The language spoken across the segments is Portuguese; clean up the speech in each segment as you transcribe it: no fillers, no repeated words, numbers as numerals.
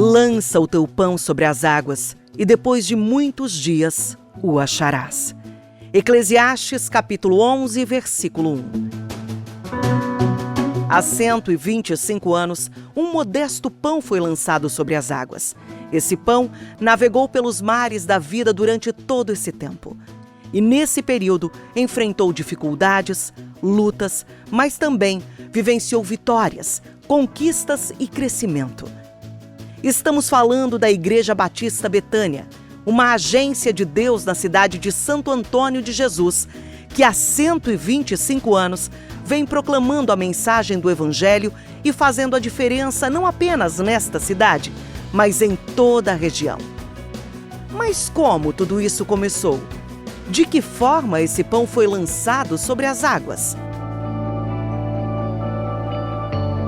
Lança o teu pão sobre as águas, e depois de muitos dias o acharás. Eclesiastes capítulo 11, versículo 1. Há 125 anos, um modesto pão foi lançado sobre as águas. Esse pão navegou pelos mares da vida durante todo esse tempo. E nesse período enfrentou dificuldades, lutas, mas também vivenciou vitórias, conquistas e crescimento. Estamos falando da Igreja Batista Betânia, uma agência de Deus na cidade de Santo Antônio de Jesus, que há 125 anos vem proclamando a mensagem do Evangelho e fazendo a diferença não apenas nesta cidade, mas em toda a região. Mas como tudo isso começou? De que forma esse pão foi lançado sobre as águas?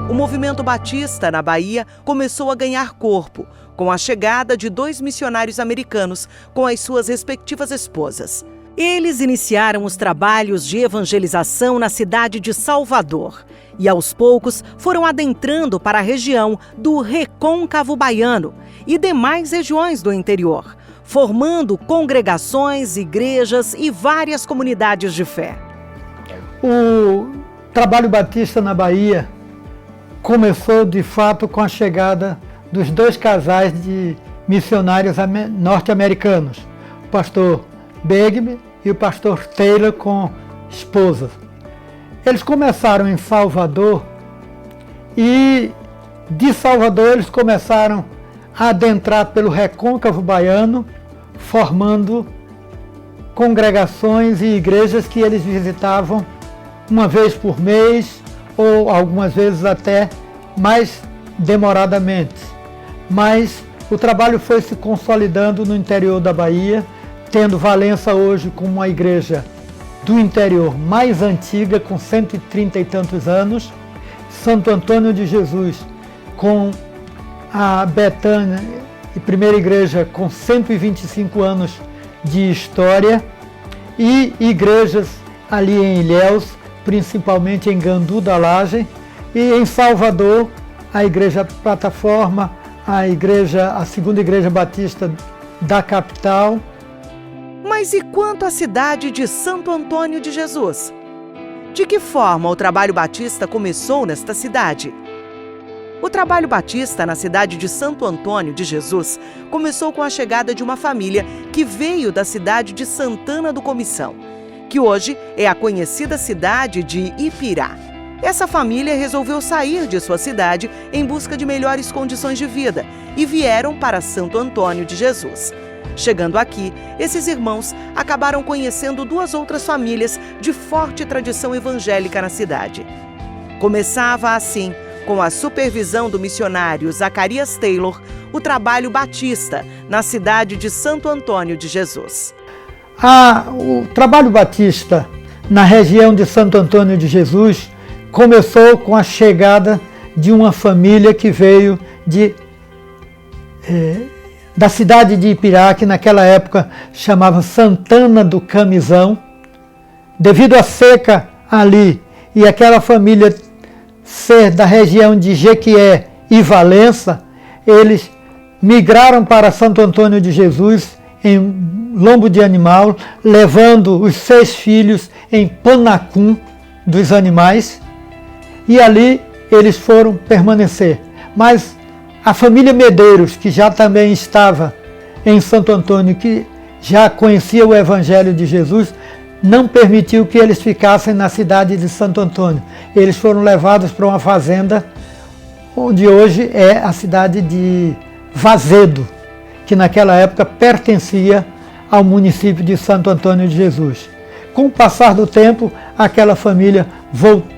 O movimento batista na Bahia começou a ganhar corpo com a chegada de 2 missionários americanos com as suas respectivas esposas. Eles iniciaram os trabalhos de evangelização na cidade de Salvador e, aos poucos, foram adentrando para a região do Recôncavo Baiano e demais regiões do interior, formando congregações, igrejas e várias comunidades de fé. O trabalho batista na Bahia começou, de fato, com a chegada dos 2 casais de missionários norte-americanos, o pastor Begme e o pastor Taylor com esposas. Eles começaram em Salvador e de Salvador eles começaram a adentrar pelo Recôncavo Baiano, formando congregações e igrejas que eles visitavam uma vez por mês ou algumas vezes até mais demoradamente. Mas o trabalho foi se consolidando no interior da Bahia, tendo Valença hoje como uma igreja do interior mais antiga, com 130 e tantos anos, Santo Antônio de Jesus com a Betânia e primeira igreja com 125 anos de história, e igrejas ali em Ilhéus, principalmente em Gandu da Laje, e em Salvador a Igreja Plataforma, a segunda Igreja Batista da capital. Mas e quanto à cidade de Santo Antônio de Jesus? De que forma o trabalho batista começou nesta cidade? O trabalho batista na cidade de Santo Antônio de Jesus começou com a chegada de uma família que veio da cidade de Santana do Comissão, que hoje é a conhecida cidade de Ipirá. Essa família resolveu sair de sua cidade em busca de melhores condições de vida e vieram para Santo Antônio de Jesus. Chegando aqui, esses irmãos acabaram conhecendo 2 outras famílias de forte tradição evangélica na cidade. Começava assim, com a supervisão do missionário Zacarias Taylor, o trabalho batista na cidade de Santo Antônio de Jesus. O trabalho batista na região de Santo Antônio de Jesus começou com a chegada de uma família que veio da cidade de Ipirá, que naquela época chamava Santana do Camisão. Devido à seca ali e aquela família ser da região de Jequié e Valença, eles migraram para Santo Antônio de Jesus em lombo de animal, levando os 6 filhos em panacum dos animais, e ali eles foram permanecer. Mas a família Medeiros, que já também estava em Santo Antônio, que já conhecia o Evangelho de Jesus, não permitiu que eles ficassem na cidade de Santo Antônio. Eles foram levados para uma fazenda, onde hoje é a cidade de Vazedo, que naquela época pertencia ao município de Santo Antônio de Jesus. Com o passar do tempo, aquela família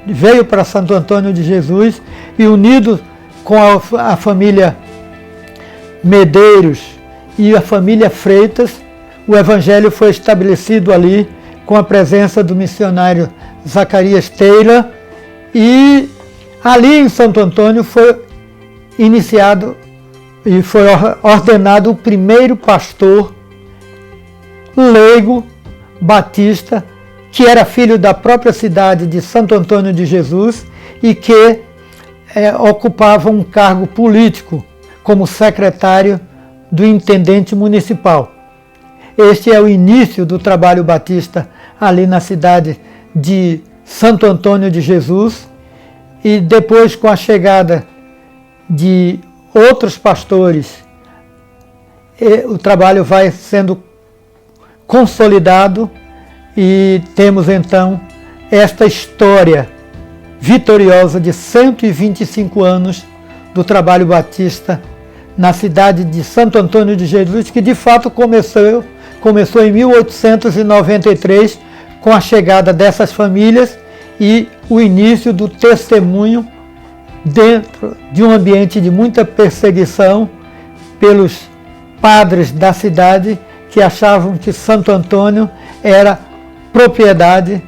veio para Santo Antônio de Jesus e, unido com a família Medeiros e a família Freitas, o Evangelho foi estabelecido ali com a presença do missionário Zacarias Taylor, e ali em Santo Antônio foi iniciado e foi ordenado o primeiro pastor leigo batista, que era filho da própria cidade de Santo Antônio de Jesus e que ocupava um cargo político como secretário do intendente municipal. Este é o início do trabalho batista ali na cidade de Santo Antônio de Jesus, e depois, com a chegada de outros pastores, o trabalho vai sendo consolidado e temos então esta história vitoriosa de 125 anos do trabalho batista na cidade de Santo Antônio de Jesus, que de fato começou em 1893 com a chegada dessas famílias e o início do testemunho dentro de um ambiente de muita perseguição pelos padres da cidade, que achavam que Santo Antônio era propriedade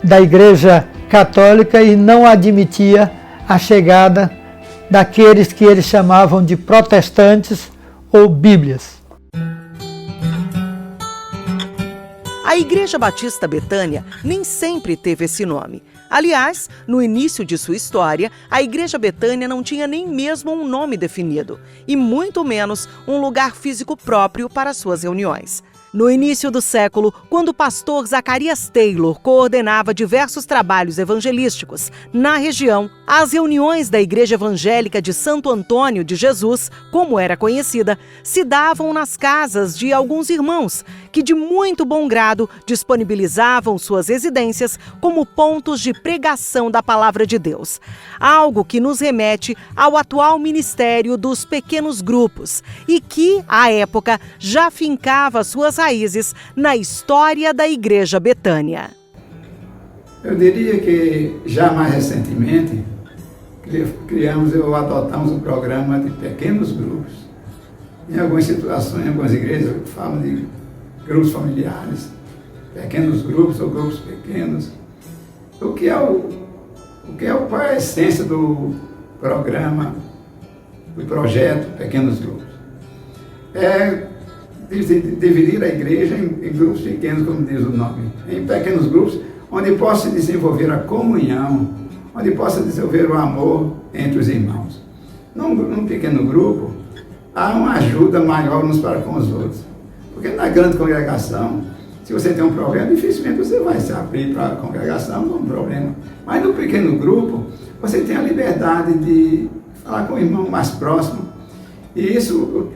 da Igreja Católica e não admitia a chegada daqueles que eles chamavam de protestantes ou bíblias. A Igreja Batista Betânia nem sempre teve esse nome. Aliás, no início de sua história, a Igreja Betânia não tinha nem mesmo um nome definido, e muito menos um lugar físico próprio para suas reuniões. No início do século, quando o pastor Zacarias Taylor coordenava diversos trabalhos evangelísticos na região, as reuniões da Igreja Evangélica de Santo Antônio de Jesus, como era conhecida, se davam nas casas de alguns irmãos, que de muito bom grado disponibilizavam suas residências como pontos de pregação da palavra de Deus. Algo que nos remete ao atual ministério dos pequenos grupos e que, à época, já fincava suas raízes na história da Igreja Betânia. Eu diria que já mais recentemente criamos ou adotamos um programa de pequenos grupos. Em algumas situações, em algumas igrejas, falam de grupos familiares, pequenos grupos ou grupos pequenos. Qual é a essência do programa, do projeto Pequenos Grupos? É dividir a igreja em grupos pequenos, como diz o nome, em pequenos grupos, onde possa desenvolver a comunhão, onde possa desenvolver o amor entre os irmãos. Num pequeno grupo, há uma ajuda maior uns para com os outros. Porque na grande congregação, se você tem um problema, dificilmente você vai se abrir para a congregação, não é um problema. Mas no pequeno grupo, você tem a liberdade de falar com o irmão mais próximo. E isso,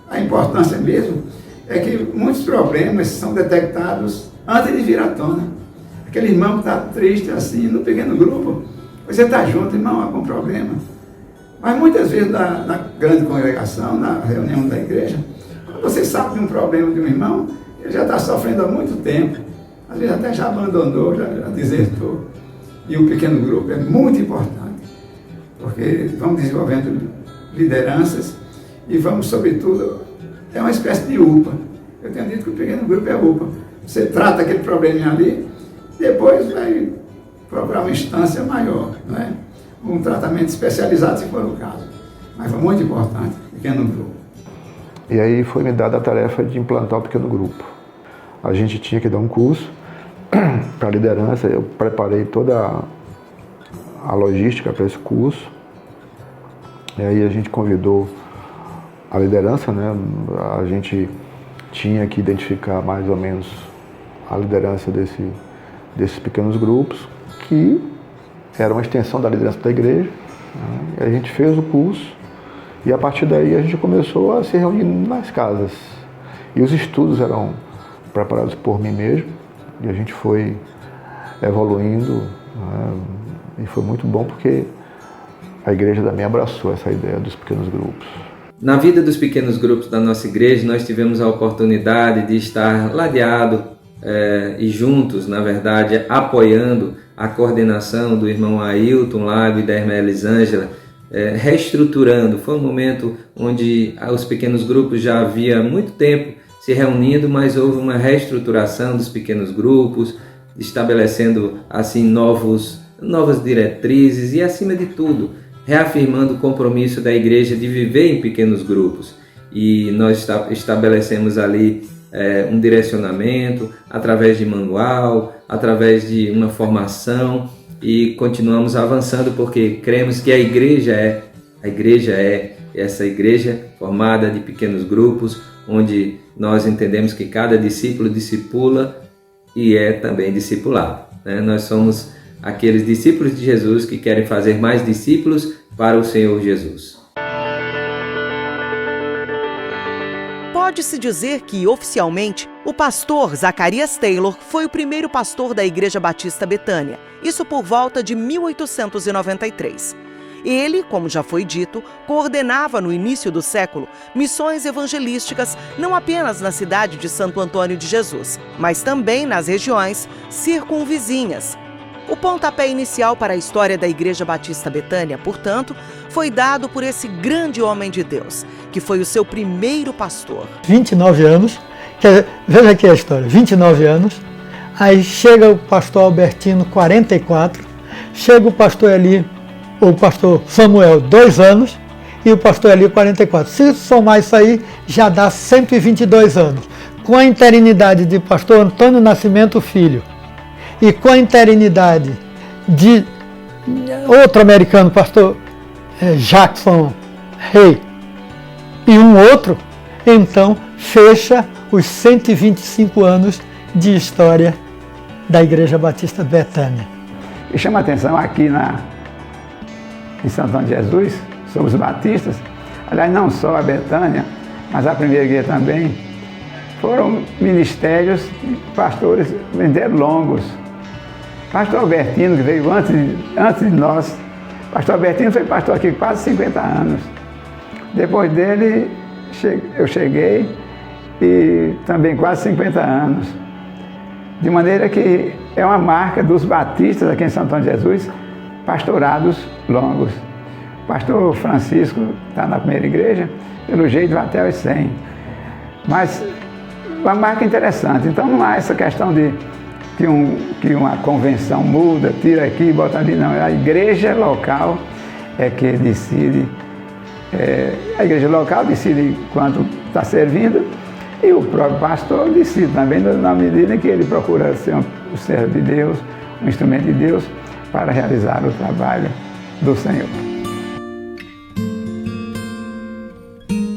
a importância mesmo, é que muitos problemas são detectados antes de vir à tona. Aquele irmão que está triste assim, no pequeno grupo, você está junto, irmão, há algum problema. Mas muitas vezes na grande congregação, na reunião da igreja, quando você sabe de um problema de um irmão, ele já está sofrendo há muito tempo, às vezes até já abandonou, já desertou. E o pequeno grupo é muito importante, porque vamos desenvolvendo lideranças e vamos, sobretudo, é uma espécie de UPA. Eu tenho dito que o pequeno grupo é UPA. Você trata aquele probleminha ali, depois vai procurar uma instância maior, não é? Um tratamento especializado, se for o caso. Mas foi muito importante, pequeno grupo. E aí foi me dada a tarefa de implantar o pequeno grupo. A gente tinha que dar um curso para a liderança, eu preparei toda a logística para esse curso. E aí a gente convidou a liderança, né? A gente tinha que identificar mais ou menos a liderança desses pequenos grupos, que era uma extensão da liderança da igreja, né? E a gente fez o curso e a partir daí a gente começou a se reunir nas casas. E os estudos eram preparados por mim mesmo e a gente foi evoluindo, né? E foi muito bom porque a igreja também abraçou essa ideia dos pequenos grupos. Na vida dos pequenos grupos da nossa igreja, nós tivemos a oportunidade de estar ladeado e juntos, na verdade, apoiando a coordenação do irmão Ailton Lago e da irmã Elisângela, reestruturando. Foi um momento onde os pequenos grupos já havia muito tempo se reunindo, mas houve uma reestruturação dos pequenos grupos, estabelecendo assim novas diretrizes e, acima de tudo, reafirmando o compromisso da igreja de viver em pequenos grupos. E nós estabelecemos ali um direcionamento através de manual, através de uma formação e continuamos avançando porque cremos que a igreja é essa igreja formada de pequenos grupos, onde nós entendemos que cada discípulo discipula e é também discipulado, né? Nós somos aqueles discípulos de Jesus que querem fazer mais discípulos para o Senhor Jesus. Pode-se dizer que, oficialmente, o pastor Zacarias Taylor foi o primeiro pastor da Igreja Batista Betânia, isso por volta de 1893. Ele, como já foi dito, coordenava no início do século missões evangelísticas não apenas na cidade de Santo Antônio de Jesus, mas também nas regiões circunvizinhas. O pontapé inicial para a história da Igreja Batista Betânia, portanto, foi dado por esse grande homem de Deus, que foi o seu primeiro pastor. 29 anos, veja aqui a história, 29 anos, aí chega o pastor Albertino, 44, chega o pastor Eli, o pastor Samuel, 2 anos, e o pastor Eli, 44. Se somar isso aí, já dá 122 anos. Com a interinidade de pastor Antônio Nascimento Filho, e com a interinidade de outro americano, pastor Jackson Rey, e um outro, então fecha os 125 anos de história da Igreja Batista Betânia. E chama a atenção aqui em Santo Antônio de Jesus, somos batistas, aliás, não só a Betânia, mas a primeira igreja também, foram ministérios de pastores longos. Pastor Albertino, que veio antes de nós, pastor Albertino foi pastor aqui quase 50 anos. Depois dele, eu cheguei e também quase 50 anos. De maneira que é uma marca dos batistas aqui em Santo Antônio de Jesus, pastorados longos. O pastor Francisco está na primeira igreja, pelo jeito vai até os 100. Mas uma marca interessante. Então não há essa questão de que uma convenção muda, tira aqui e bota ali, não. A igreja local é que decide. A igreja local decide quanto está servindo e o próprio pastor decide também na medida em que ele procura ser um servo de Deus, um instrumento de Deus para realizar o trabalho do Senhor.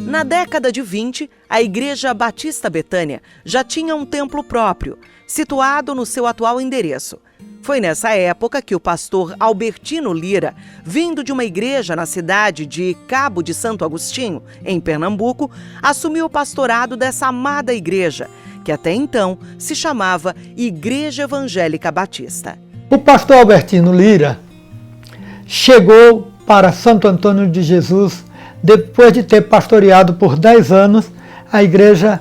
Na década de 20, a Igreja Batista Betânia já tinha um templo próprio, situado no seu atual endereço. Foi nessa época que o pastor Albertino Lira, vindo de uma igreja na cidade de Cabo de Santo Agostinho, em Pernambuco, assumiu o pastorado dessa amada igreja, que até então se chamava Igreja Evangélica Batista. O pastor Albertino Lira chegou para Santo Antônio de Jesus depois de ter pastoreado por 10 anos a igreja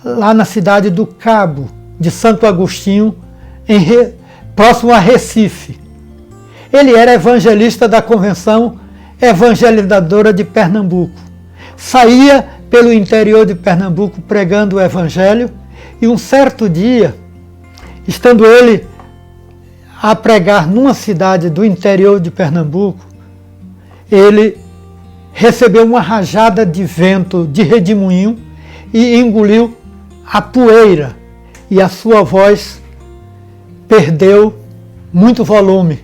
lá na cidade do Cabo de Santo Agostinho, próximo a Recife. Ele era evangelista da Convenção Evangelizadora de Pernambuco. Saía pelo interior de Pernambuco pregando o evangelho e um certo dia, estando ele a pregar numa cidade do interior de Pernambuco, ele recebeu uma rajada de vento de redemoinho e engoliu a poeira e a sua voz perdeu muito volume.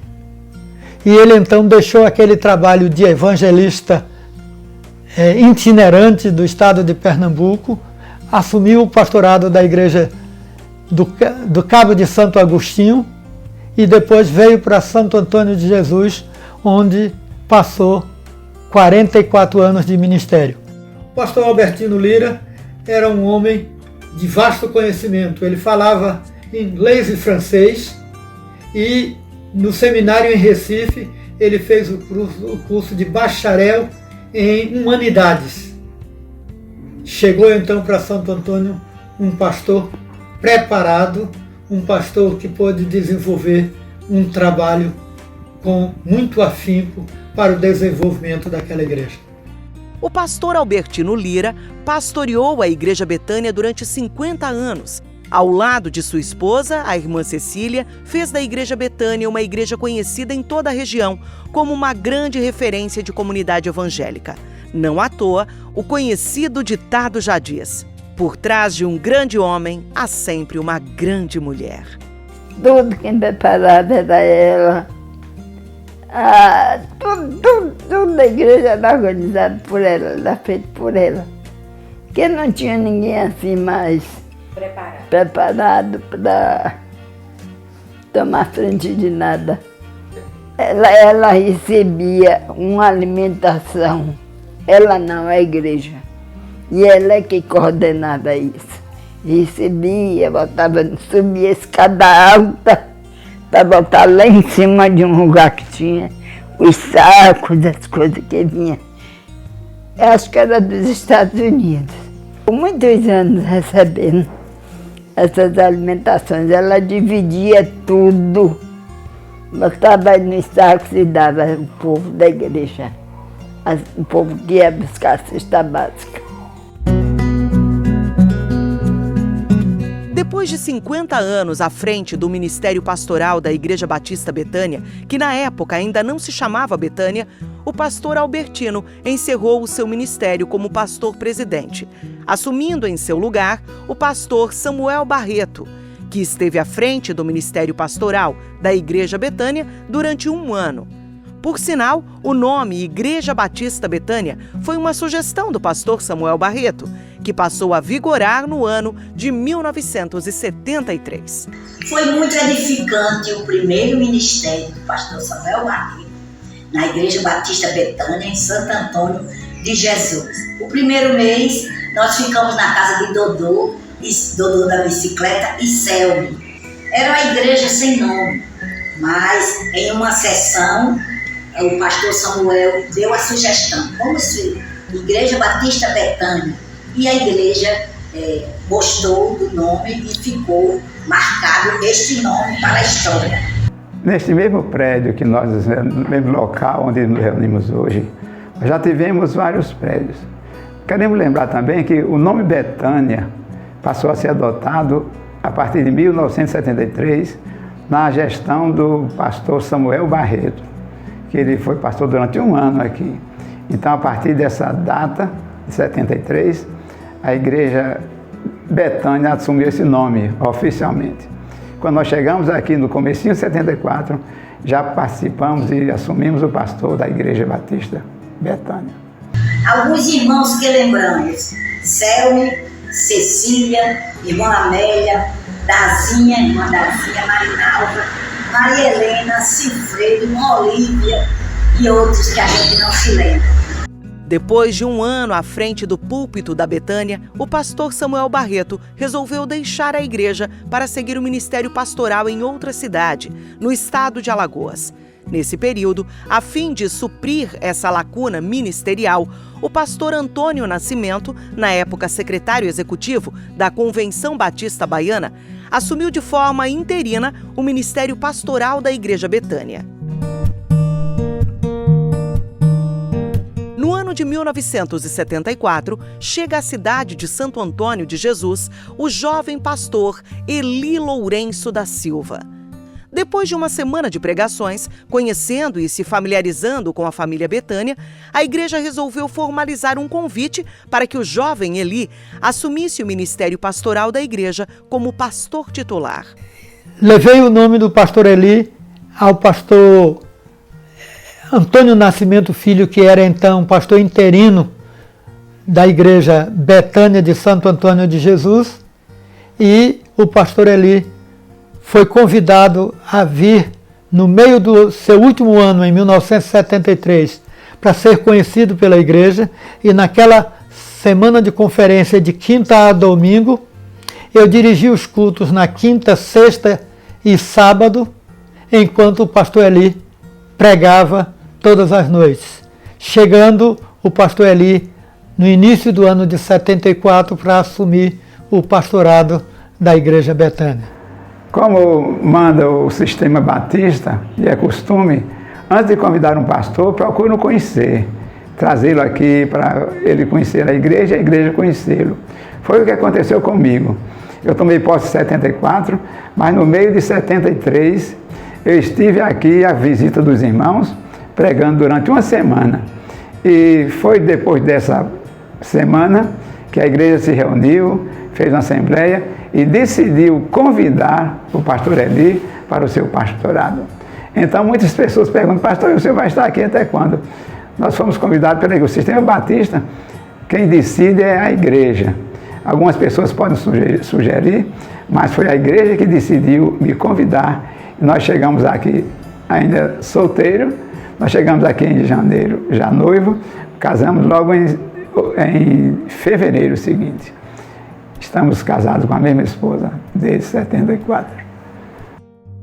E ele então deixou aquele trabalho de evangelista itinerante do estado de Pernambuco, assumiu o pastorado da igreja do Cabo de Santo Agostinho e depois veio para Santo Antônio de Jesus, onde passou 44 anos de ministério. O pastor Albertino Lira era um homem de vasto conhecimento. Ele falava inglês e francês e no seminário em Recife ele fez o curso de bacharel em humanidades. Chegou então para Santo Antônio um pastor preparado, um pastor que pôde desenvolver um trabalho com muito afinco para o desenvolvimento daquela igreja. O pastor Albertino Lira pastoreou a Igreja Betânia durante 50 anos. Ao lado de sua esposa, a irmã Cecília, fez da Igreja Betânia uma igreja conhecida em toda a região como uma grande referência de comunidade evangélica. Não à toa, o conhecido ditado já diz: por trás de um grande homem, há sempre uma grande mulher. Tudo que me falava era ela. Tudo tudo da igreja era organizado por ela, era feito por ela. Porque não tinha ninguém assim mais preparado para tomar frente de nada. Ela recebia uma alimentação, ela não, a igreja. E ela é que coordenava isso. Recebia, subia a escada alta para botar lá em cima de um lugar que tinha os sacos, as coisas que vinha. Eu acho que era dos Estados Unidos. Por muitos anos recebendo essas alimentações, ela dividia tudo. Botava nos sacos e dava ao povo da igreja, o povo que ia buscar a cesta básica. Depois de 50 anos à frente do Ministério Pastoral da Igreja Batista Betânia, que na época ainda não se chamava Betânia, o pastor Albertino encerrou o seu ministério como pastor-presidente, assumindo em seu lugar o pastor Samuel Barreto, que esteve à frente do Ministério Pastoral da Igreja Betânia durante 1 ano. Por sinal, o nome Igreja Batista Betânia foi uma sugestão do pastor Samuel Barreto, que passou a vigorar no ano de 1973. Foi muito edificante o primeiro ministério do pastor Samuel Barreto na Igreja Batista Betânia, em Santo Antônio de Jesus. O primeiro mês, nós ficamos na casa de Dodô da bicicleta e Selmi. Era uma igreja sem nome, mas em uma sessão, o pastor Samuel deu a sugestão, vamos ser Igreja Batista Betânia. E a igreja gostou do nome e ficou marcado este nome para a história. Neste mesmo prédio que nós, no mesmo local onde nos reunimos hoje, já tivemos vários prédios. Queremos lembrar também que o nome Betânia passou a ser adotado a partir de 1973, na gestão do pastor Samuel Barreto, que ele foi pastor durante 1 ano aqui. Então, a partir dessa data, de 73, a Igreja Betânia assumiu esse nome oficialmente. Quando nós chegamos aqui no comecinho de 74, já participamos e assumimos o pastor da Igreja Batista Betânia. Alguns irmãos que lembramos: Selmi, Cecília, irmã Amélia, Dazinha, irmã Dazinha, Marinalva, Maria Helena, Cifredo, irmã Olívia e outros que a gente não se lembra. Depois de 1 ano à frente do púlpito da Betânia, o pastor Samuel Barreto resolveu deixar a igreja para seguir o ministério pastoral em outra cidade, no estado de Alagoas. Nesse período, a fim de suprir essa lacuna ministerial, o pastor Antônio Nascimento, na época secretário executivo da Convenção Batista Baiana, assumiu de forma interina o ministério pastoral da Igreja Betânia. No ano de 1974, chega à cidade de Santo Antônio de Jesus o jovem pastor Eli Lourenço da Silva. Depois de uma semana de pregações, conhecendo e se familiarizando com a família Betânia, a igreja resolveu formalizar um convite para que o jovem Eli assumisse o ministério pastoral da igreja como pastor titular. Levei o nome do pastor Eli ao pastor Antônio Nascimento Filho, que era então pastor interino da igreja Betânia de Santo Antônio de Jesus, e o pastor Eli foi convidado a vir no meio do seu último ano, em 1973, para ser conhecido pela igreja, e naquela semana de conferência de quinta a domingo, eu dirigi os cultos na quinta, sexta e sábado, enquanto o pastor Eli pregava todas as noites, chegando o pastor Eli no início do ano de 74 para assumir o pastorado da Igreja Betânia. Como manda o sistema batista, e é costume, antes de convidar um pastor, procure o conhecer, trazê-lo aqui para ele conhecer a igreja conhecê-lo. Foi o que aconteceu comigo. Eu tomei posse em 74, mas no meio de 73, eu estive aqui à visita dos irmãos, pregando durante 1 semana. E foi depois dessa semana que a igreja se reuniu, fez uma assembleia e decidiu convidar o pastor Eli para o seu pastorado. Então muitas pessoas perguntam: pastor, o senhor vai estar aqui até quando? nós fomos convidados pelo Sistema Batista, quem decide é a igreja. Algumas pessoas podem sugerir, mas foi a igreja que decidiu me convidar. E nós chegamos aqui ainda solteiro, nós chegamos aqui em janeiro, já noivo, casamos logo em fevereiro seguinte. Estamos casados com a mesma esposa desde 74.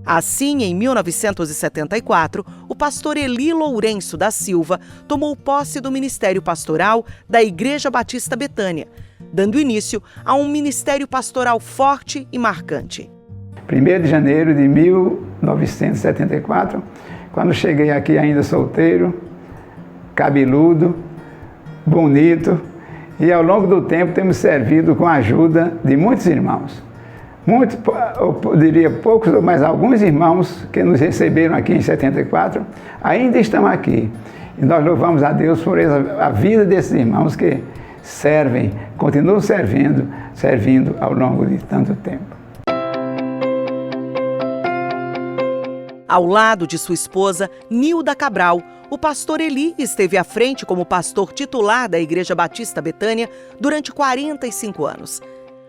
Assim, em 1974, o pastor Eli Lourenço da Silva tomou posse do ministério pastoral da Igreja Batista Betânia, dando início a um ministério pastoral forte e marcante. 1º de janeiro de 1974, quando cheguei aqui ainda solteiro, cabeludo, bonito, e ao longo do tempo temos servido com a ajuda de muitos irmãos. Muitos, eu diria poucos, mas alguns irmãos que nos receberam aqui em 74 ainda estão aqui. E nós louvamos a Deus por a vida desses irmãos que servem, continuam servindo ao longo de tanto tempo. Ao lado de sua esposa, Nilda Cabral, o pastor Eli esteve à frente como pastor titular da Igreja Batista Betânia durante 45 anos.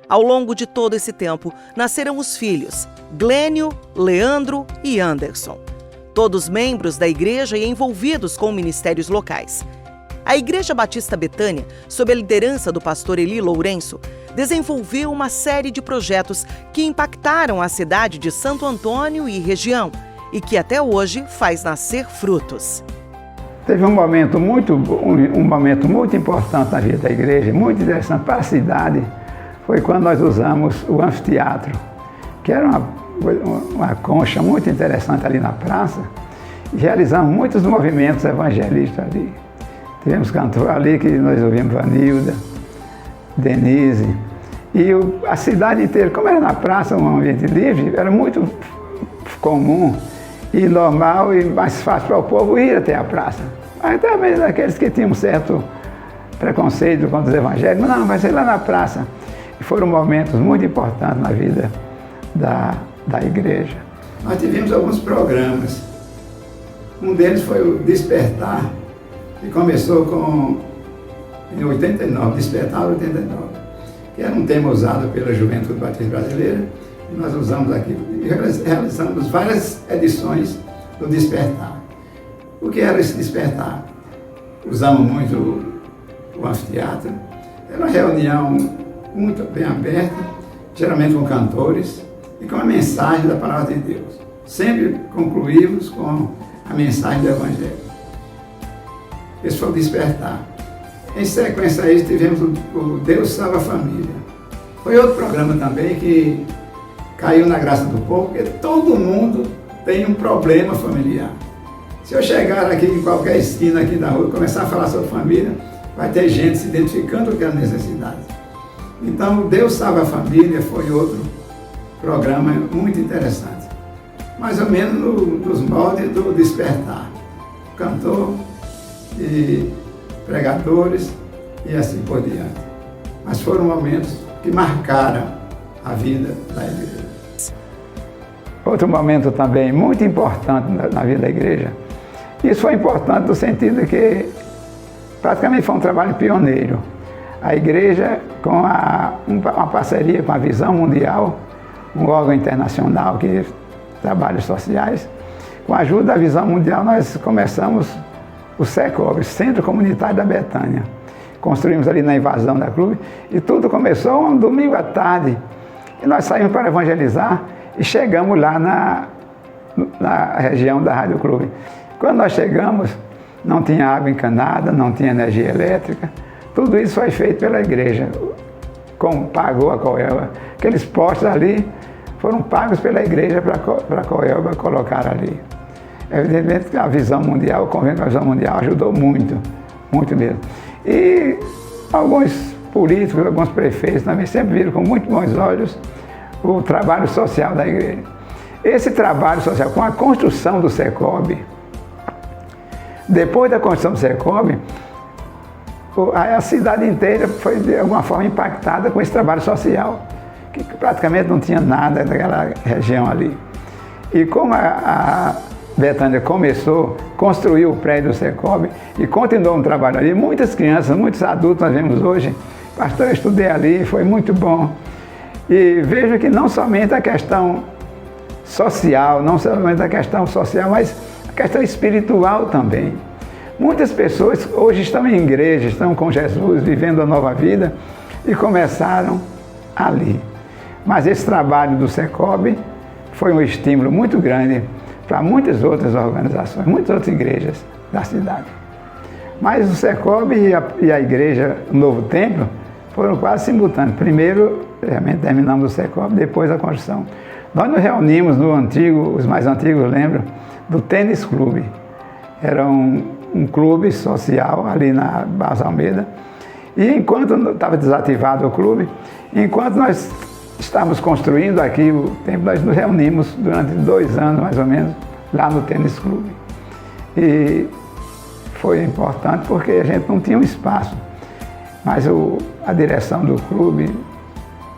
Ao longo de todo esse tempo, nasceram os filhos, Glênio, Leandro e Anderson. Todos membros da igreja e envolvidos com ministérios locais. A Igreja Batista Betânia, sob a liderança do pastor Eli Lourenço, desenvolveu uma série de projetos que impactaram a cidade de Santo Antônio e região, e que até hoje faz nascer frutos. Teve um momento muito importante na vida da igreja, muito interessante para a cidade, foi quando nós usamos o anfiteatro, que era uma concha muito interessante ali na praça, e realizamos muitos movimentos evangelísticos ali. Tivemos cantor ali que nós ouvimos Vanilda, Denise, e a cidade inteira, como era na praça, um ambiente livre, era muito comum e normal e mais fácil para o povo ir até a praça. Mas também daqueles que tinham um certo preconceito contra os evangélicos, não, vai ser lá na praça. E foram momentos muito importantes na vida da igreja. Nós tivemos alguns programas. Um deles foi o Despertar, que começou em 89, Despertar 89, que era um tema usado pela Juventude Batista Brasileira, e nós usamos aqui, e realizamos várias edições do Despertar. O que era esse Despertar? Usamos muito o anfiteatro, era uma reunião muito bem aberta, geralmente com cantores, e com a mensagem da Palavra de Deus. Sempre concluímos com a mensagem do Evangelho. Esse foi o Despertar. Em sequência a isso, tivemos o Deus Salva a Família. Foi outro programa também que caiu na graça do povo, porque todo mundo tem um problema familiar. Se eu chegar aqui em qualquer esquina aqui da rua e começar a falar sobre família, vai ter gente se identificando com aquela necessidade. Então, Deus Salva a Família foi outro programa muito interessante. Mais ou menos nos moldes do Despertar. Cantor e pregadores e assim por diante. Mas foram momentos que marcaram a vida da igreja. Outro momento também muito importante na vida da igreja. Isso foi importante no sentido que praticamente foi um trabalho pioneiro. A igreja, com uma parceria com a Visão Mundial, um órgão internacional que trabalha sociais, com a ajuda da Visão Mundial nós começamos o SECOB, Centro Comunitário da Betânia. Construímos ali na invasão da clube e tudo começou um domingo à tarde. E nós saímos para evangelizar e chegamos lá na região da Rádio Clube. Quando nós chegamos, não tinha água encanada, não tinha energia elétrica. Tudo isso foi feito pela igreja, como pagou a Coelba. Aqueles postos ali foram pagos pela igreja para a Coelba colocar ali. Evidentemente que a Visão Mundial, o convênio da Visão Mundial ajudou muito, muito mesmo. E alguns políticos, alguns prefeitos também sempre viram com muito bons olhos o trabalho social da igreja. Esse trabalho social, com a construção do SECOB, depois da construção do SECOB, a cidade inteira foi de alguma forma impactada com esse trabalho social, que praticamente não tinha nada naquela região ali. E como Betânia começou, construiu o prédio do Secob e continuou um trabalho ali. Muitas crianças, muitos adultos nós vemos hoje. Pastor, eu estudei ali, foi muito bom. E vejo que não somente a questão social, mas a questão espiritual também. Muitas pessoas hoje estão em igreja, estão com Jesus, vivendo a nova vida e começaram ali. Mas esse trabalho do Secob foi um estímulo muito grande para muitas outras organizações, muitas outras igrejas da cidade. Mas o Secob e a igreja Novo Templo foram quase simultâneos. Primeiro, realmente terminamos o Secob, depois a construção. Nós nos reunimos no antigo, os mais antigos lembram, do Tênis Clube. Era um clube social ali na Barros Almeida. E enquanto estava desativado o clube, enquanto nós estávamos construindo aqui o templo, nós nos reunimos durante 2 anos, mais ou menos, lá no Tênis Clube. E foi importante porque a gente não tinha um espaço. Mas a direção do clube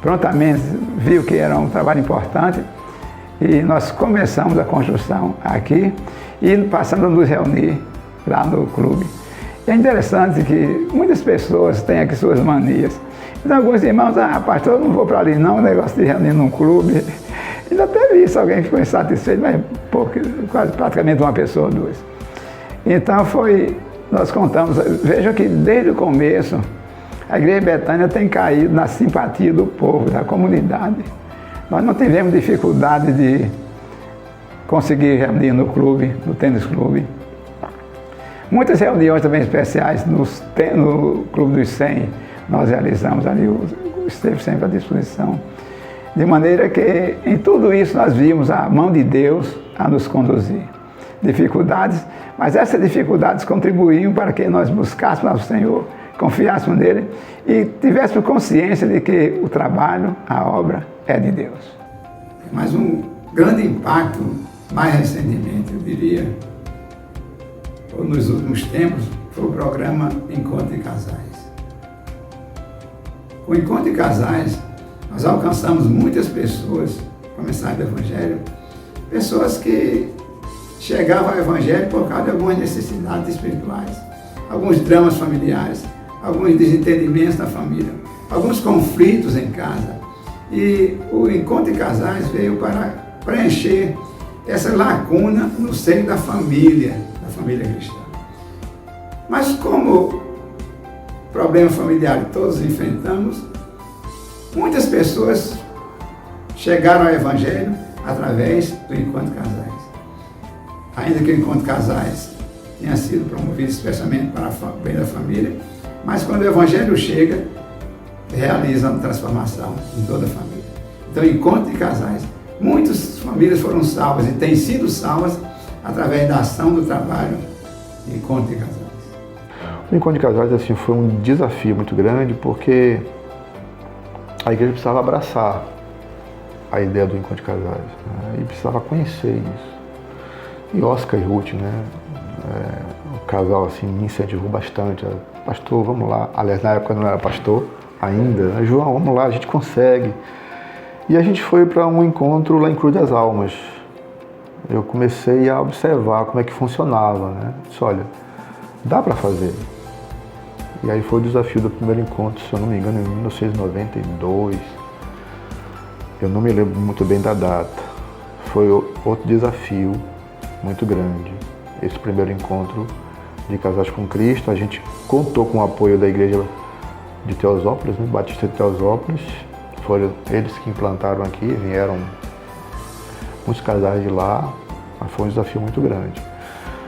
prontamente viu que era um trabalho importante e nós começamos a construção aqui e passando a nos reunir lá no clube. É interessante que muitas pessoas têm aqui suas manias. Então alguns irmãos, pastor, eu não vou para ali não, o negócio de reunir num clube. Ainda teve isso, alguém ficou insatisfeito, mas quase praticamente uma pessoa ou 2. Então nós contamos, vejam que desde o começo, a Igreja Betânia tem caído na simpatia do povo, da comunidade. Nós não tivemos dificuldade de conseguir reunir no clube, no Tênis Clube. Muitas reuniões também especiais no Clube dos 100, nós realizamos ali, esteve sempre à disposição. De maneira que em tudo isso nós vimos a mão de Deus a nos conduzir. Dificuldades, mas essas dificuldades contribuíam para que nós buscássemos ao Senhor, confiássemos nele e tivéssemos consciência de que o trabalho, a obra é de Deus. Mas um grande impacto, mais recentemente, eu diria, ou nos últimos tempos, foi o programa Encontro de Casais. Com o Encontro de Casais, nós alcançamos muitas pessoas com a mensagem do Evangelho, pessoas que chegavam ao Evangelho por causa de algumas necessidades espirituais, alguns dramas familiares, alguns desentendimentos na família, alguns conflitos em casa. E o Encontro de Casais veio para preencher essa lacuna no seio da família cristã. Mas como problema familiar que todos enfrentamos, muitas pessoas chegaram ao Evangelho através do Encontro de Casais. Ainda que o Encontro de Casais tenha sido promovido especialmente para o bem da família, mas quando o Evangelho chega, realiza uma transformação em toda a família. Então, Encontro de Casais, muitas famílias foram salvas e têm sido salvas através da ação do trabalho de Encontro de Casais. O Encontro de Casais assim, foi um desafio muito grande porque a igreja precisava abraçar a ideia do Encontro de Casais, né? E precisava conhecer isso. E Oscar e Ruth, né? O casal assim, me incentivou bastante. Pastor, vamos lá. Aliás, na época eu não era pastor ainda. Né? João, vamos lá, a gente consegue. E a gente foi para um encontro lá em Cruz das Almas. Eu comecei a observar como é que funcionava, né? Disse, olha, dá para fazer. E aí foi o desafio do primeiro encontro, se eu não me engano, em 1992. Eu não me lembro muito bem da data. Foi outro desafio muito grande. Esse primeiro encontro de Casais com Cristo, a gente contou com o apoio da igreja de Teosópolis, né? Batista de Teosópolis. Foram eles que implantaram aqui, vieram muitos casais de lá, mas foi um desafio muito grande.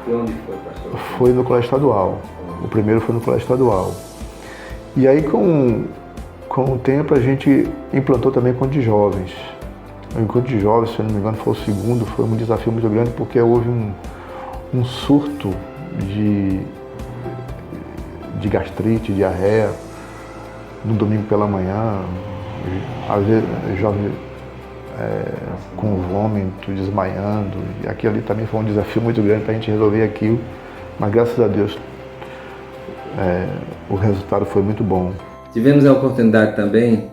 E onde foi, pastor? Foi no colégio estadual. O primeiro foi no colégio estadual. E aí, com o tempo, a gente implantou também o encontro de jovens. O encontro de jovens, se eu não me engano, foi o segundo, foi um desafio muito grande, porque houve um surto de gastrite, diarreia, no domingo pela manhã, às vezes jovem com vômito, desmaiando, e aquilo ali também foi um desafio muito grande para a gente resolver aquilo, mas graças a Deus o resultado foi muito bom. Tivemos a oportunidade também,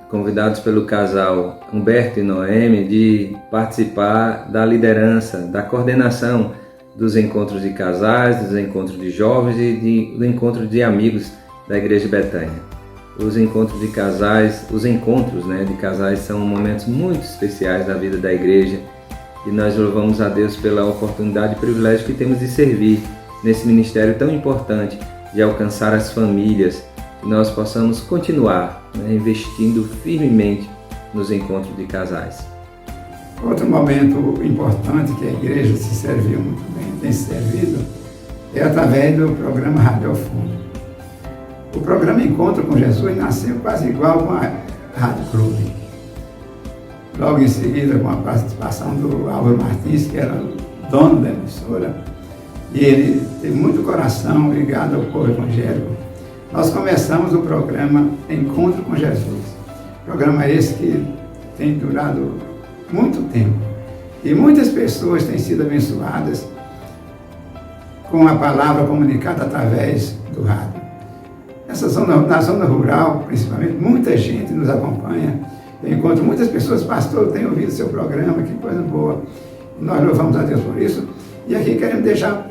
convidados pelo casal Humberto e Noemi, de participar da liderança, da coordenação dos encontros de casais, dos encontros de jovens e do encontro de amigos da Igreja Betânia. Os encontros de casais, de casais são momentos muito especiais da vida da igreja e nós louvamos a Deus pela oportunidade e privilégio que temos de servir nesse ministério tão importante de alcançar as famílias, que nós possamos continuar investindo firmemente nos encontros de casais. Outro momento importante que a igreja se serviu muito bem, tem se servido, é através do programa radiofônico. O programa Encontro com Jesus nasceu quase igual com a Rádio Clube. Logo em seguida, com a participação do Álvaro Martins, que era o dono da emissora, e ele teve muito coração ligado ao povo evangélico. Nós começamos o programa Encontro com Jesus. Programa esse que tem durado muito tempo. E muitas pessoas têm sido abençoadas com a palavra comunicada através do rádio. Na zona rural, principalmente, muita gente nos acompanha. Eu encontro muitas pessoas, pastor, eu tenho ouvido seu programa, que coisa boa. Nós louvamos a Deus por isso. E aqui queremos deixar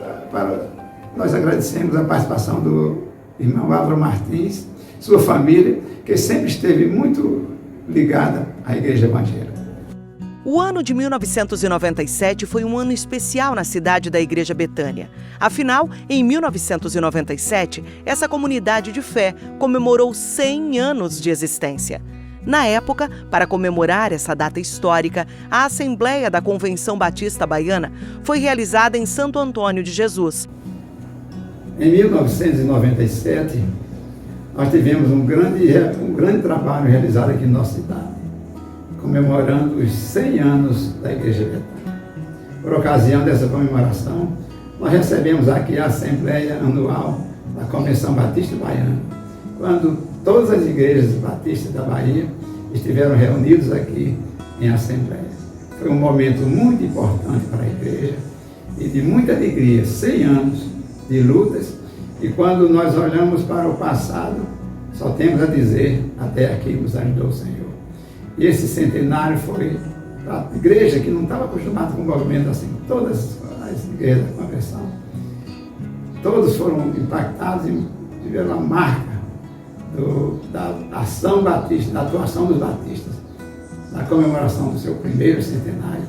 nós agradecemos a participação do irmão Álvaro Martins, sua família, que sempre esteve muito ligada à Igreja Evangélica. O ano de 1997 foi um ano especial na cidade da Igreja Betânia. Afinal, em 1997, essa comunidade de fé comemorou 100 anos de existência. Na época, para comemorar essa data histórica, a Assembleia da Convenção Batista Baiana foi realizada em Santo Antônio de Jesus. Em 1997, nós tivemos um grande trabalho realizado aqui na nossa cidade, comemorando os 100 anos da Igreja Betânia. Por ocasião dessa comemoração, nós recebemos aqui a Assembleia Anual da Convenção Batista Baiana, quando todas as igrejas batistas da Bahia estiveram reunidas aqui em Assembleia. Foi um momento muito importante para a igreja e de muita alegria, 100 anos de lutas, e quando nós olhamos para o passado, só temos a dizer, até aqui nos ajudou o Senhor. E esse centenário foi para a igreja que não estava acostumada com um movimento assim, todas as igrejas da conversão, todos foram impactados e tiveram a marca da ação batista, da atuação dos batistas, na comemoração do seu primeiro centenário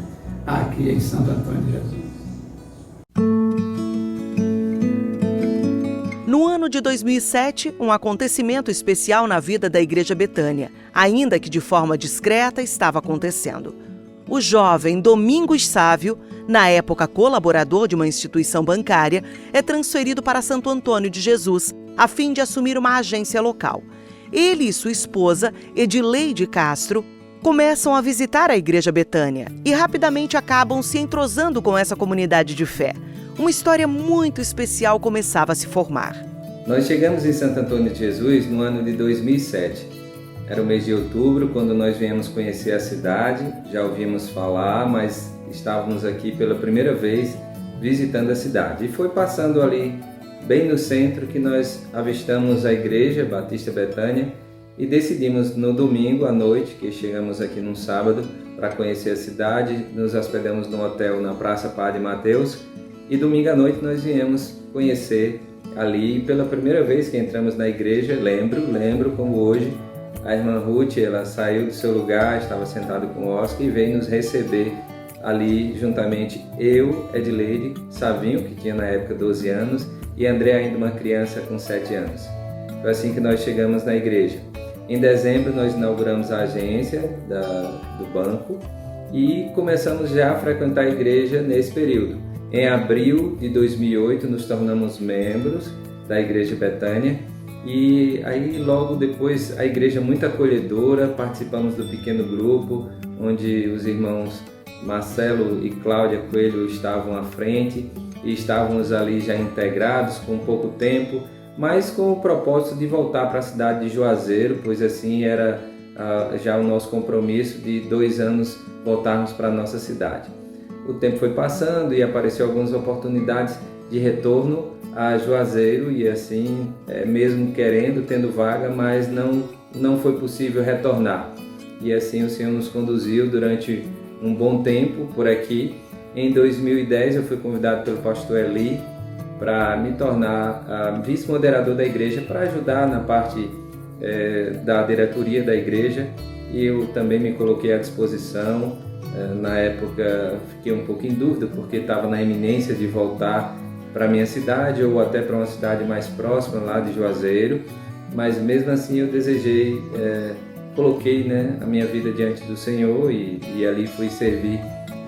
aqui em Santo Antônio de Jesus. No ano de 2007, um acontecimento especial na vida da Igreja Betânia, ainda que de forma discreta, estava acontecendo. O jovem Domingos Sávio, na época colaborador de uma instituição bancária, é transferido para Santo Antônio de Jesus, a fim de assumir uma agência local. Ele e sua esposa, Edileide Castro, começam a visitar a Igreja Betânia e rapidamente acabam se entrosando com essa comunidade de fé. Uma história muito especial começava a se formar. Nós chegamos em Santo Antônio de Jesus no ano de 2007. Era o mês de outubro, quando nós viemos conhecer a cidade. Já ouvimos falar, mas estávamos aqui pela primeira vez visitando a cidade. E foi passando ali, bem no centro, que nós avistamos a Igreja Batista Betânia e decidimos no domingo à noite, que chegamos aqui num sábado, para conhecer a cidade. Nos hospedamos no hotel na Praça Padre Mateus e domingo à noite nós viemos conhecer ali. Pela primeira vez que entramos na igreja, lembro como hoje, a irmã Ruth, ela saiu do seu lugar, estava sentada com o Oscar e veio nos receber ali juntamente eu, Edileide, Savinho, que tinha na época 12 anos, e André, ainda uma criança com 7 anos. Foi assim que nós chegamos na igreja. Em dezembro nós inauguramos a agência do banco e começamos já a frequentar a igreja nesse período. Em abril de 2008 nos tornamos membros da Igreja Betânia e aí logo depois a igreja muito acolhedora, participamos do pequeno grupo onde os irmãos Marcelo e Cláudia Coelho estavam à frente e estávamos ali já integrados com pouco tempo, mas com o propósito de voltar para a cidade de Juazeiro, pois assim era já o nosso compromisso de 2 anos voltarmos para a nossa cidade. O tempo foi passando e apareceu algumas oportunidades de retorno a Juazeiro e assim, mesmo querendo, tendo vaga, mas não foi possível retornar. E assim o Senhor nos conduziu durante um bom tempo por aqui. Em 2010 eu fui convidado pelo pastor Eli para me tornar vice-moderador da igreja, para ajudar na parte da diretoria da igreja, e eu também me coloquei à disposição. Na época fiquei um pouco em dúvida, porque estava na iminência de voltar para minha cidade ou até para uma cidade mais próxima lá de Juazeiro, mas mesmo assim eu desejei, coloquei, né, a minha vida diante do Senhor e ali fui servir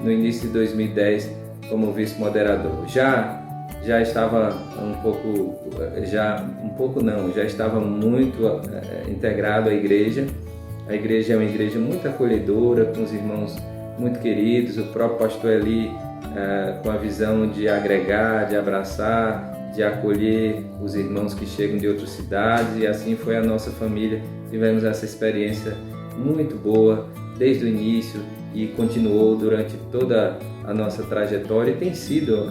no início de 2010 como vice-moderador. Já estava já estava muito integrado à igreja. A igreja é uma igreja muito acolhedora, com os irmãos muito queridos, o próprio pastor Eli com a visão de agregar, de abraçar, de acolher os irmãos que chegam de outras cidades, e assim foi a nossa família. Tivemos essa experiência muito boa desde o início e continuou durante toda a nossa trajetória, e tem sido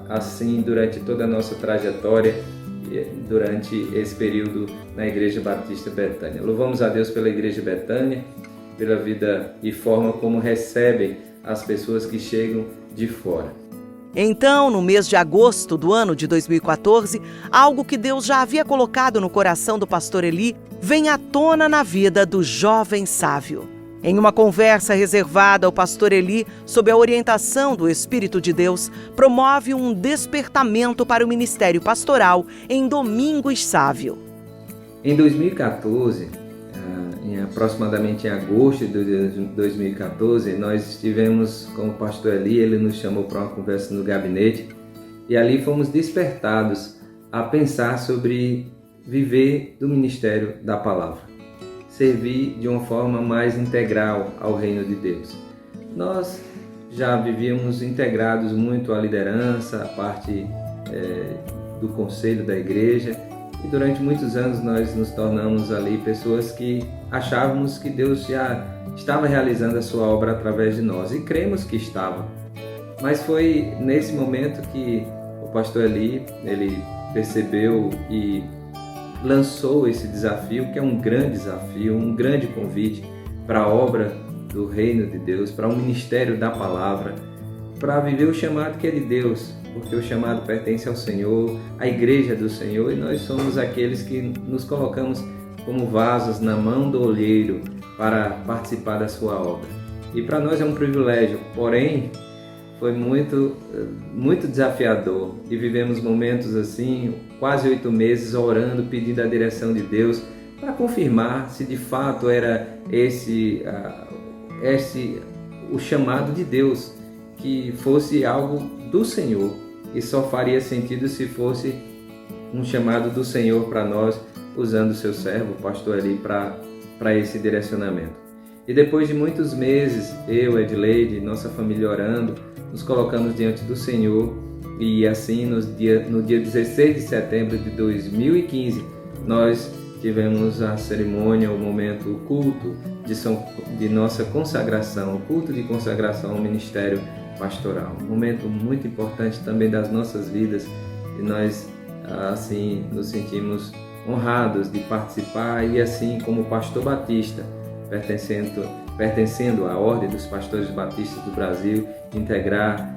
assim durante toda a nossa trajetória, durante esse período na Igreja Batista Betânia. Louvamos a Deus pela Igreja Betânia, pela vida e forma como recebem as pessoas que chegam de fora. Então, no mês de agosto do ano de 2014, algo que Deus já havia colocado no coração do pastor Eli vem à tona na vida do jovem Sávio. Em uma conversa reservada ao pastor Eli, sob a orientação do Espírito de Deus, promove um despertamento para o ministério pastoral em Domingos Sávio. Em 2014, aproximadamente em agosto de 2014, nós estivemos com o pastor Eli. Ele nos chamou para uma conversa no gabinete e ali fomos despertados a pensar sobre viver do ministério da palavra, servir de uma forma mais integral ao reino de Deus. Nós já vivíamos integrados muito à liderança, à parte do conselho da igreja, e durante muitos anos nós nos tornamos ali pessoas que achávamos que Deus já estava realizando a sua obra através de nós, e cremos que estava. Mas foi nesse momento que o pastor Eli, ele percebeu e lançou esse desafio, que é um grande desafio, um grande convite para a obra do reino de Deus, para o ministério da palavra, para viver o chamado que é de Deus, porque o chamado pertence ao Senhor, à igreja do Senhor, e nós somos aqueles que nos colocamos como vasos na mão do olheiro para participar da sua obra. E para nós é um privilégio, porém foi muito desafiador, e vivemos momentos assim, quase 8 meses orando, pedindo a direção de Deus para confirmar se de fato era esse o chamado de Deus, que fosse algo do Senhor, e só faria sentido se fosse um chamado do Senhor para nós, usando o seu servo, o pastor Eli, para esse direcionamento. E depois de muitos meses, eu, Edileide, nossa família orando, nos colocamos diante do Senhor, e assim no dia 16 de setembro de 2015, nós tivemos a cerimônia, o momento, o culto de nossa consagração, o culto de consagração ao ministério pastoral. Um momento muito importante também das nossas vidas, e nós assim nos sentimos honrados de participar, e assim como pastor batista, pertencendo à Ordem dos Pastores Batistas do Brasil, integrar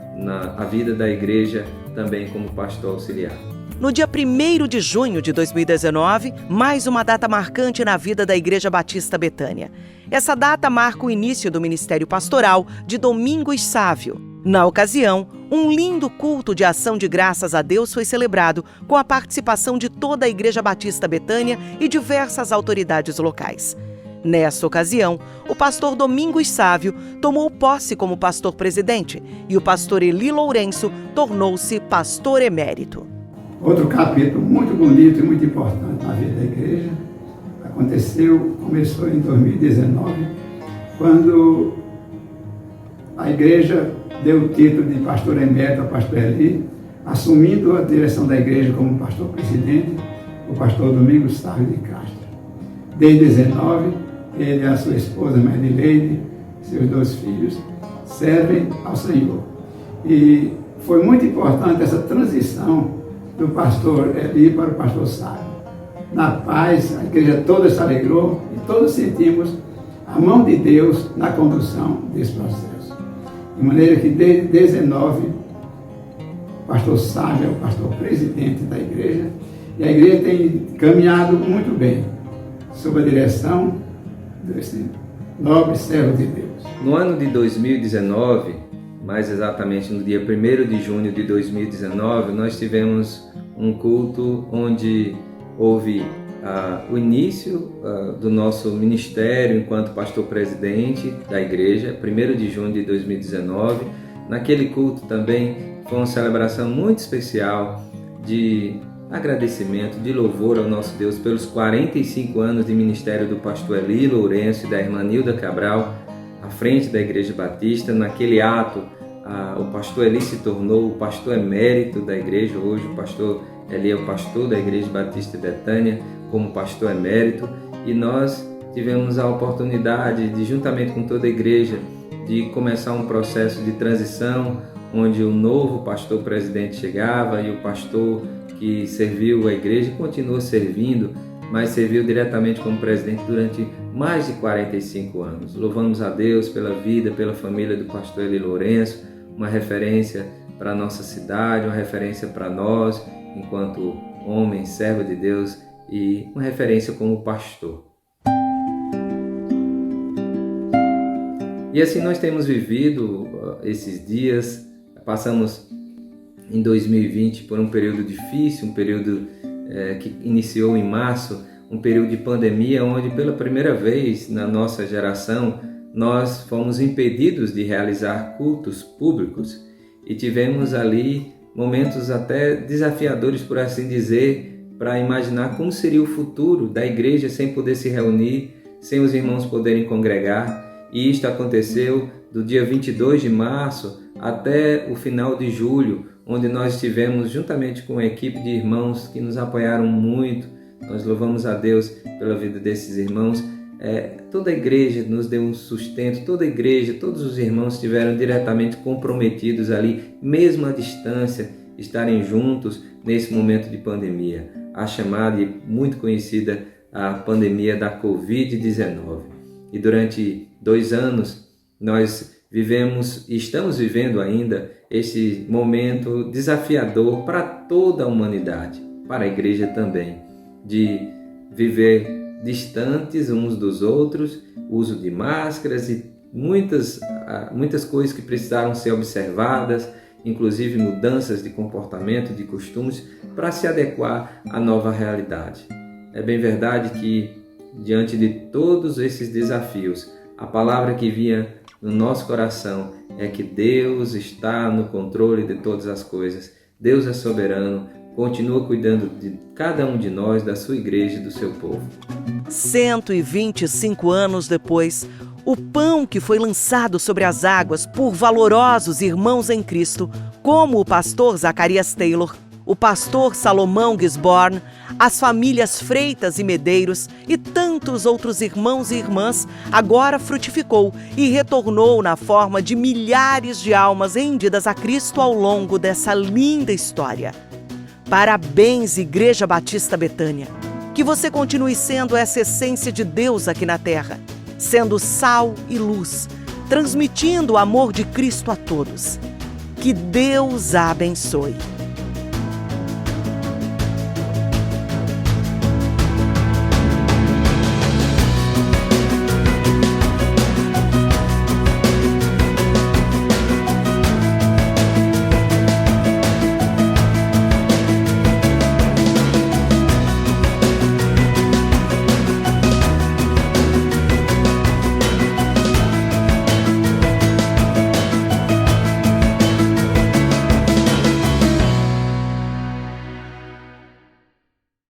a vida da igreja também como pastor auxiliar. No dia 1º de junho de 2019, mais uma data marcante na vida da Igreja Batista Betânia. Essa data marca o início do ministério pastoral de Domingos Sávio. Na ocasião, um lindo culto de ação de graças a Deus foi celebrado com a participação de toda a Igreja Batista Betânia e diversas autoridades locais. Nessa ocasião, o pastor Domingos Sávio tomou posse como pastor presidente e o pastor Eli Lourenço tornou-se pastor emérito. Outro capítulo muito bonito e muito importante na vida da igreja começou em 2019, quando a igreja deu o título de pastor emérito ao pastor Eli, assumindo a direção da igreja como pastor presidente, o pastor Domingos Sávio de Castro. Desde 2019, ele e a sua esposa Marileide, seus 2 filhos, servem ao Senhor. E foi muito importante essa transição do pastor Eli para o pastor Sábio. Na paz, a igreja toda se alegrou e todos sentimos a mão de Deus na condução desse processo. De maneira que desde 19, o pastor Sábio é o pastor presidente da igreja e a igreja tem caminhado muito bem sob a direção desse nobre servo de Deus. No ano de 2019, mais exatamente no dia 1º de junho de 2019, nós tivemos um culto onde houve o início do nosso ministério enquanto pastor presidente da igreja, 1º de junho de 2019. Naquele culto também foi uma celebração muito especial de agradecimento, de louvor ao nosso Deus pelos 45 anos de ministério do pastor Eli Lourenço e da irmã Nilda Cabral à frente da Igreja Batista. Naquele ato, o pastor Eli se tornou o pastor emérito da igreja. Hoje o pastor Eli é o pastor da Igreja Batista Betânia como pastor emérito, e nós tivemos a oportunidade de, juntamente com toda a igreja, de começar um processo de transição, onde o novo pastor presidente chegava e o pastor que serviu a igreja continua servindo, mas serviu diretamente como presidente durante mais de 45 anos. Louvamos a Deus pela vida, pela família do pastor Eli Lourenço, uma referência para a nossa cidade, uma referência para nós, enquanto homem, servo de Deus, e uma referência como pastor. E assim nós temos vivido esses dias. Passamos em 2020 por um período difícil, um período que iniciou em março, um período de pandemia, onde pela primeira vez na nossa geração nós fomos impedidos de realizar cultos públicos e tivemos ali momentos até desafiadores, por assim dizer, para imaginar como seria o futuro da igreja sem poder se reunir, sem os irmãos poderem congregar. E isto aconteceu do dia 22 de março até o final de julho, onde nós estivemos juntamente com a equipe de irmãos que nos apoiaram muito. Nós louvamos a Deus pela vida desses irmãos. Toda a igreja nos deu um sustento, toda a igreja, todos os irmãos estiveram diretamente comprometidos ali, mesmo à distância, estarem juntos nesse momento de pandemia, a chamada e muito conhecida a pandemia da Covid-19. E durante 2 anos nós vivemos e estamos vivendo ainda esse momento desafiador para toda a humanidade, para a igreja também, de viver distantes uns dos outros, uso de máscaras e muitas coisas que precisaram ser observadas, inclusive mudanças de comportamento, de costumes, para se adequar à nova realidade. É bem verdade que, diante de todos esses desafios, a palavra que vinha no nosso coração é que Deus está no controle de todas as coisas. Deus é soberano, continua cuidando de cada um de nós, da sua igreja e do seu povo. 125 anos depois, o pão que foi lançado sobre as águas por valorosos irmãos em Cristo, como o pastor Zacarias Taylor, o pastor Salomão Gisborne, as famílias Freitas e Medeiros e tantos outros irmãos e irmãs, agora frutificou e retornou na forma de milhares de almas rendidas a Cristo ao longo dessa linda história. Parabéns, Igreja Batista Betânia! Que você continue sendo essa essência de Deus aqui na terra, sendo sal e luz, transmitindo o amor de Cristo a todos. Que Deus a abençoe.